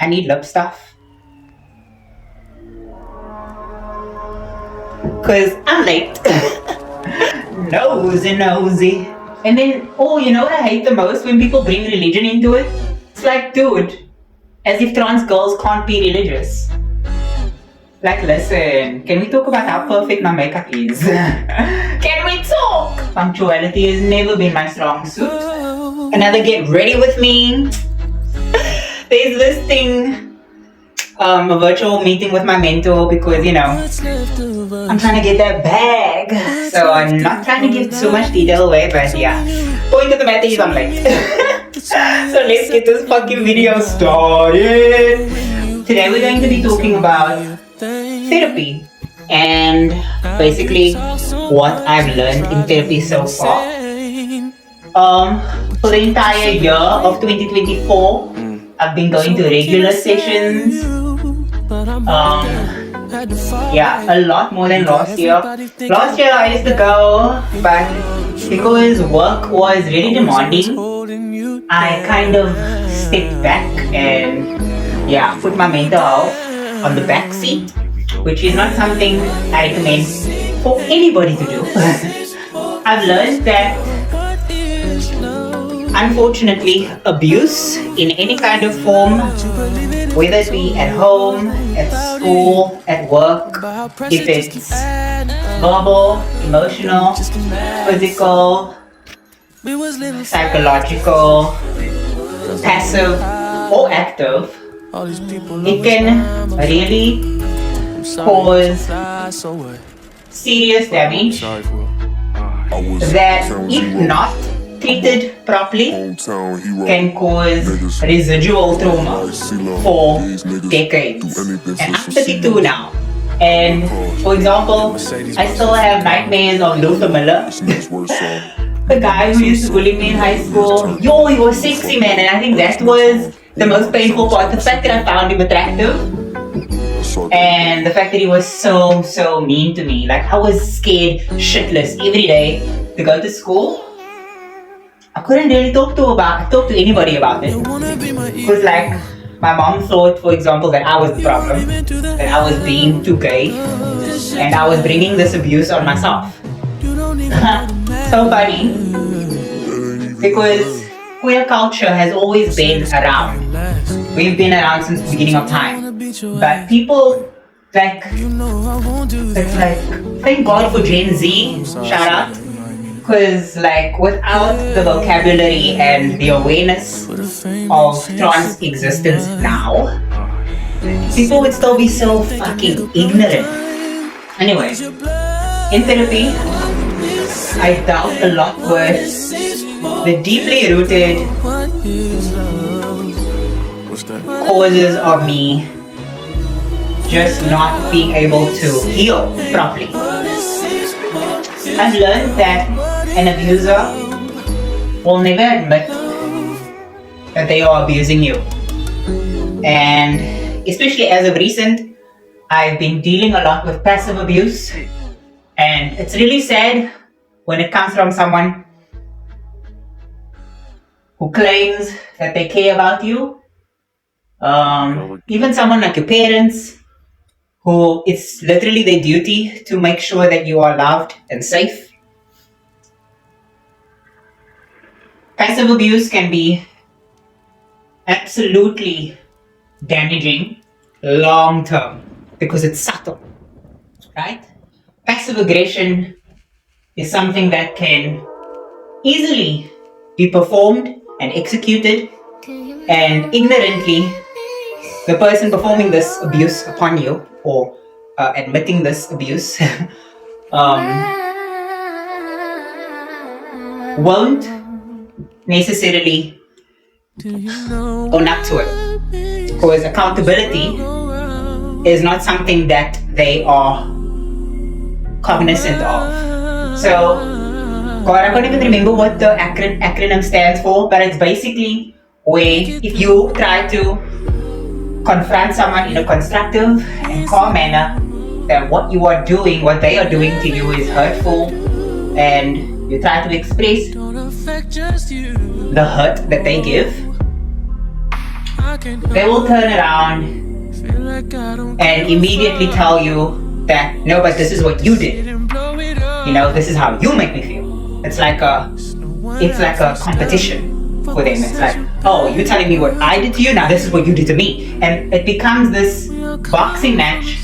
I need lip stuff. Because I'm late. Nosy. And then, oh, you know what I hate the most? When people bring religion into it. It's like, dude, as if trans girls can't be religious. Like, listen, can we talk about how perfect my makeup is? Can we talk? Punctuality has never been my strong suit. Another get ready with me. There's this thing, a virtual meeting with my mentor because, you know, I'm trying to get that bag. So I'm not trying to give too much detail away, but yeah. Point of the matter is I'm late. So let's get this fucking video started. Today we're going to be talking about therapy and basically what I've learned in therapy so far. For the entire year of 2024, I've been going to regular sessions. Yeah, a lot more than last year. Last year I used to go, but because work was really demanding, I kind of stepped back and put my mental health on the back seat, which is not something I recommend for anybody to do. I've learned that unfortunately abuse in any kind of form, whether it be at home, at school, at work, if it's verbal, emotional, physical, psychological, passive or active, it can really cause serious damage that, if not treated properly, can cause residual trauma for decades. And I'm 32 now. And for example, I still have nightmares of Luther Miller. The guy who used to bully me in high school. Yo, he was sexy, man. And I think that was the most painful part. The fact that I found him attractive. And the fact that he was so mean to me. Like, I was scared shitless every day to go to school. I couldn't really talk to anybody about it. Because like, my mom thought, for example, that I was the problem. That I was being too gay. And I was bringing this abuse on myself. So funny. Because queer culture has always been around. We've been around since the beginning of time. But people, like, it's like, thank God for Gen Z, shout out. Because like, without the vocabulary and the awareness of trans existence now, people would still be so fucking ignorant. Anyway, in therapy, I dealt a lot with the deeply rooted causes of me just not being able to heal properly. I've learned that an abuser will never admit that they are abusing you. And especially as of recent, I've been dealing a lot with passive abuse. And it's really sad when it comes from someone who claims that they care about you. Even someone like your parents, who it's literally their duty to make sure that you are loved and safe. Passive abuse can be absolutely damaging long term because it's subtle, right? Passive aggression is something that can easily be performed and executed, and ignorantly the person performing this abuse upon you or admitting this abuse won't necessarily own up to it, because accountability is not something that they are cognizant of. So, God, I can't even remember what the acronym stands for, but it's basically where if you try to confront someone in a constructive and calm manner, that what you are doing, what they are doing to you is hurtful, and you try to express the hurt that they give, they will turn around and immediately tell you that, no, but this is what you did. This is how you make me feel. It's like a competition for them. It's like, oh, you're telling me what I did to you, now this is what you did to me. And it becomes this boxing match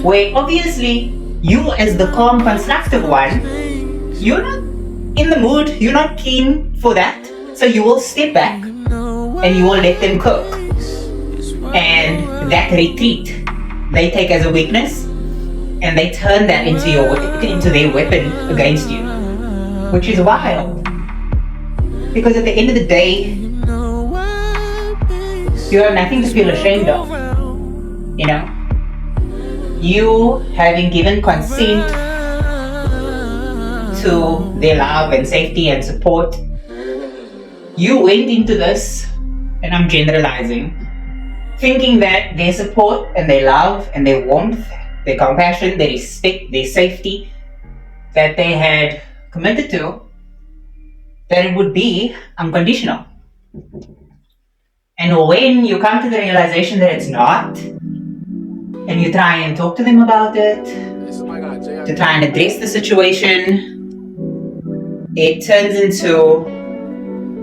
where obviously you, as the calm, constructive one, you're not in the mood, you're not keen for that. So you will step back and you will let them cook. And that retreat they take as a weakness, and they turn that into their weapon against you, which is wild. Because at the end of the day, you have nothing to feel ashamed of. You having given consent to their love and safety and support, you went into this, and I'm generalizing, thinking that their support and their love and their warmth, their compassion, their respect, their safety that they had committed to, that it would be unconditional. And when you come to the realization that it's not, and you try and talk to them about it, to try and address the situation, it turns into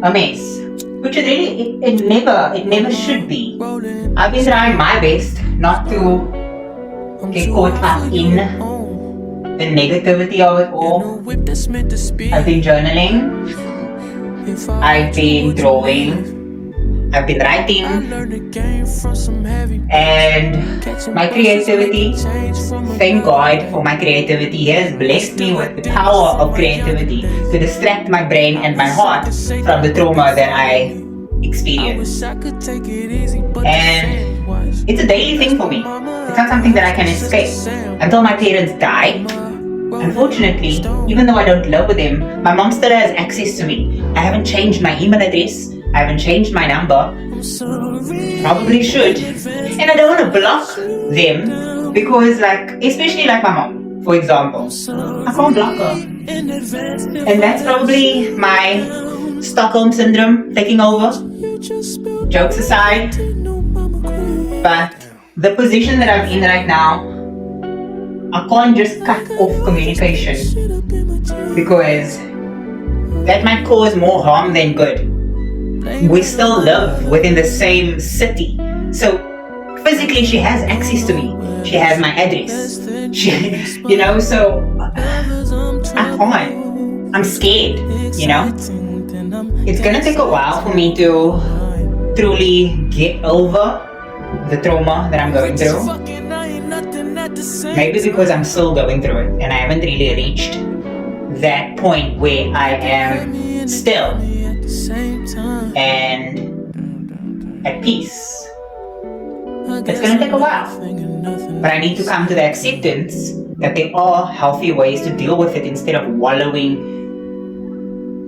a mess. Which it never should be. I've been trying my best not to get caught up in the negativity of it all. I've been journaling, I've been drawing, I've been writing, and my creativity, thank God for my creativity. He has blessed me with the power of creativity to distract my brain and my heart from the trauma that I experienced. And it's a daily thing for me. It's not something that I can escape. Until my parents died, unfortunately, even though I don't live with them, my mom still has access to me. I haven't changed my email address. I haven't changed my number. Probably should. And I don't want to block them because, especially my mom, for example, I can't block her. And that's probably my Stockholm syndrome taking over. Jokes aside. But the position that I'm in right now, I can't just cut off communication because that might cause more harm than good. We still live within the same city. So physically she has access to me. She has my address. So I can't. I'm scared, It's gonna take a while for me to truly get over the trauma that I'm going through. Maybe because I'm still going through it and I haven't really reached that point where I am still and at peace. It's gonna take a while, but I need to come to the acceptance that there are healthy ways to deal with it instead of wallowing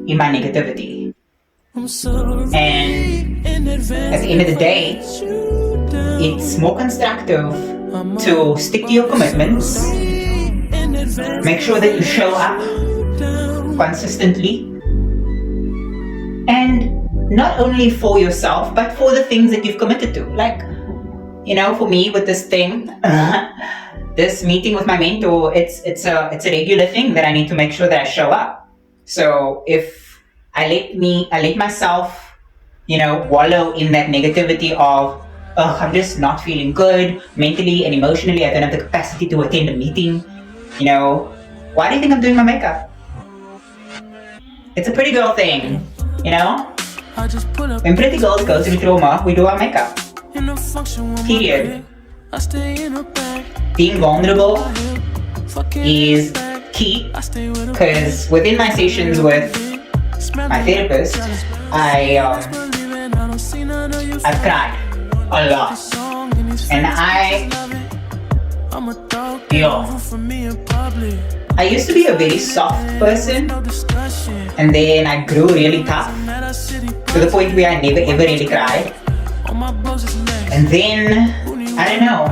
in my negativity. And at the end of the day, it's more constructive to stick to your commitments, make sure that you show up consistently, and not only for yourself but for the things that you've committed to. For me with this thing, this meeting with my mentor, it's a regular thing that I need to make sure that I show up. So if I let myself, wallow in that negativity of, I'm just not feeling good mentally and emotionally, I don't have the capacity to attend a meeting, why do you think I'm doing my makeup? It's a pretty girl thing, When pretty girls go through trauma, we do our makeup. Period. Being vulnerable is key, because within my sessions with my therapist, I've cried a lot, and I used to be a very soft person, and then I grew really tough to the point where I never ever really cried. And then, I don't know,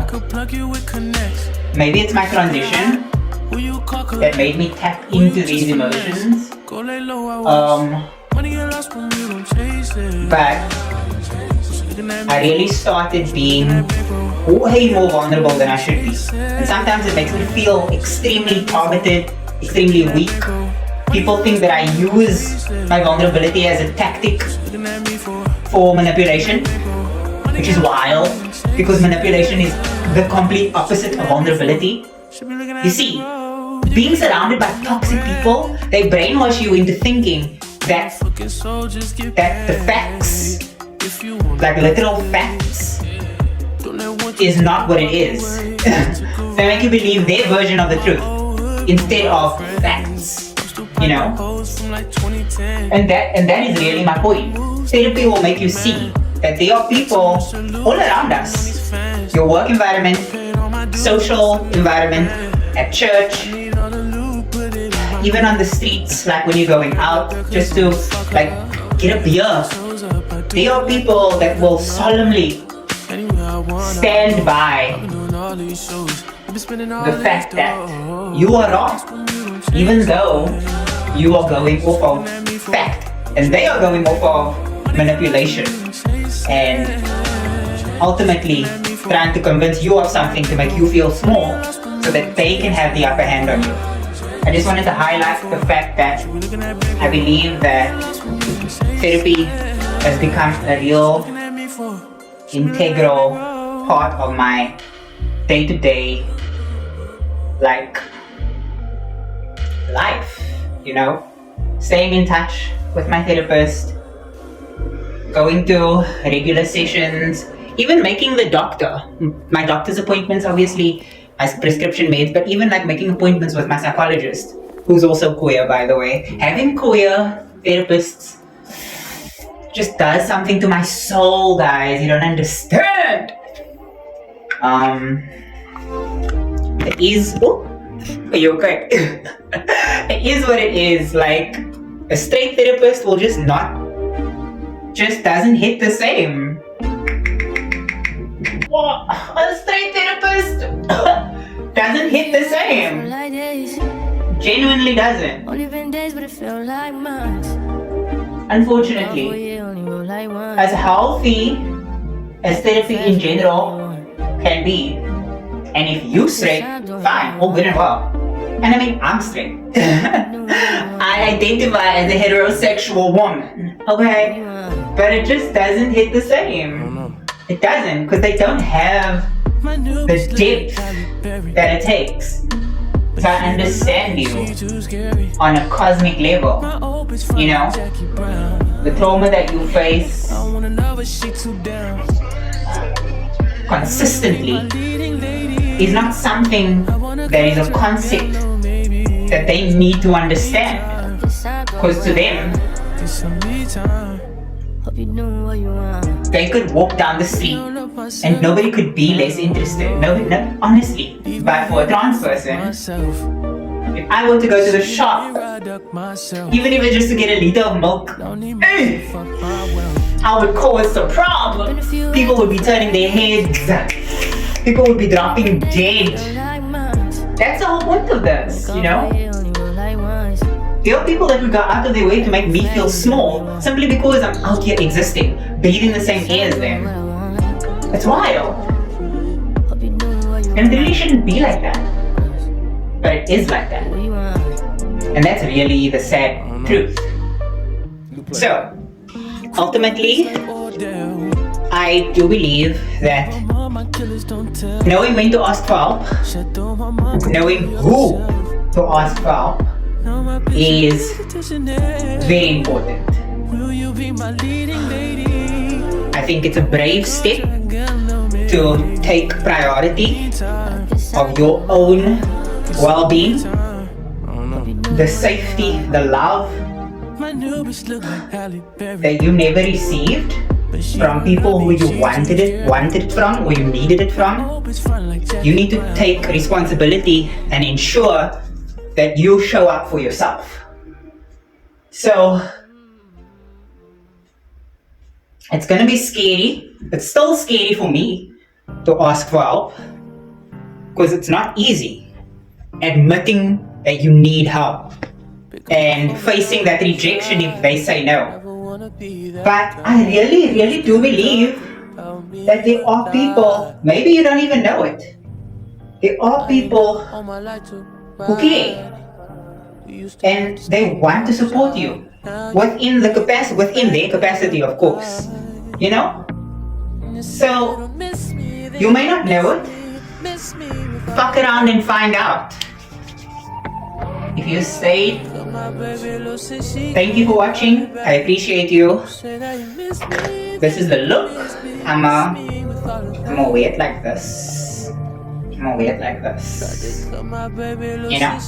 maybe it's my transition that made me tap into these emotions. But I really started being way more vulnerable than I should be. And sometimes it makes me feel extremely targeted, extremely weak. People think that I use my vulnerability as a tactic for manipulation, which is wild, because manipulation is the complete opposite of vulnerability. You see, being surrounded by toxic people, they brainwash you into thinking that the facts, like literal facts, is not what it is. They make you believe their version of the truth instead of facts, you know? And that is really my point. Therapy will make you see that there are people all around us. Your work environment, social environment, at church, even on the streets, like when you're going out just to like get a beer. There are people that will solemnly stand by the fact that you are wrong, even though you are going off of fact and they are going off of manipulation and ultimately trying to convince you of something to make you feel small so that they can have the upper hand on you. I just wanted to highlight the fact that I believe that therapy has become a real integral part of my day-to-day like life, you know, staying in touch with my therapist, going to regular sessions, even making my doctor's appointments, obviously, my prescription meds, but even like making appointments with my psychologist, who's also queer, by the way. Having queer therapists just does something to my soul, guys. You don't understand. It is. Oh, are you okay? It is what it is. Like a straight therapist will just doesn't hit the same. What? A straight therapist doesn't hit the same. Genuinely doesn't. Unfortunately, as healthy as therapy in general can be, and if you straight, fine, all good and well. And I mean, I'm straight. I identify as a heterosexual woman, okay? But it just doesn't hit the same. It doesn't, because they don't have the depth that it takes to understand you on a cosmic level. You know, the trauma that you face consistently is not something that is a concept that they need to understand, because to them, they could walk down the street and nobody could be less interested. No, honestly. But for a trans person, if I were to go to the shop, even if it's just to get a liter of milk, I would cause a problem. People would be turning their heads. People would be dropping dead. That's the whole point of this, you know? There are people that would go out of their way to make me feel small simply because I'm out here existing, breathing the same air as them. It's wild. And it really shouldn't be like that. But it is like that. And that's really the sad truth. So, ultimately, I do believe that knowing when to ask for help, knowing who to ask for help, is very important. I think it's a brave step to take priority of your own well-being, the safety, the love that you never received from people who you wanted it from, or you needed it from. You need to take responsibility and ensure that you show up for yourself. So, it's gonna be scary. It's still scary for me to ask for help, because it's not easy admitting that you need help and facing that rejection if they say no. But I really, really do believe that there are people, maybe you don't even know it, there are people who care and they want to support you within their capacity, of course. You know? So you may not know it. Fuck around and find out. If you stayed, thank you for watching. I appreciate you. This is the look. I'm a weird like this. I'm a weird like this. You know?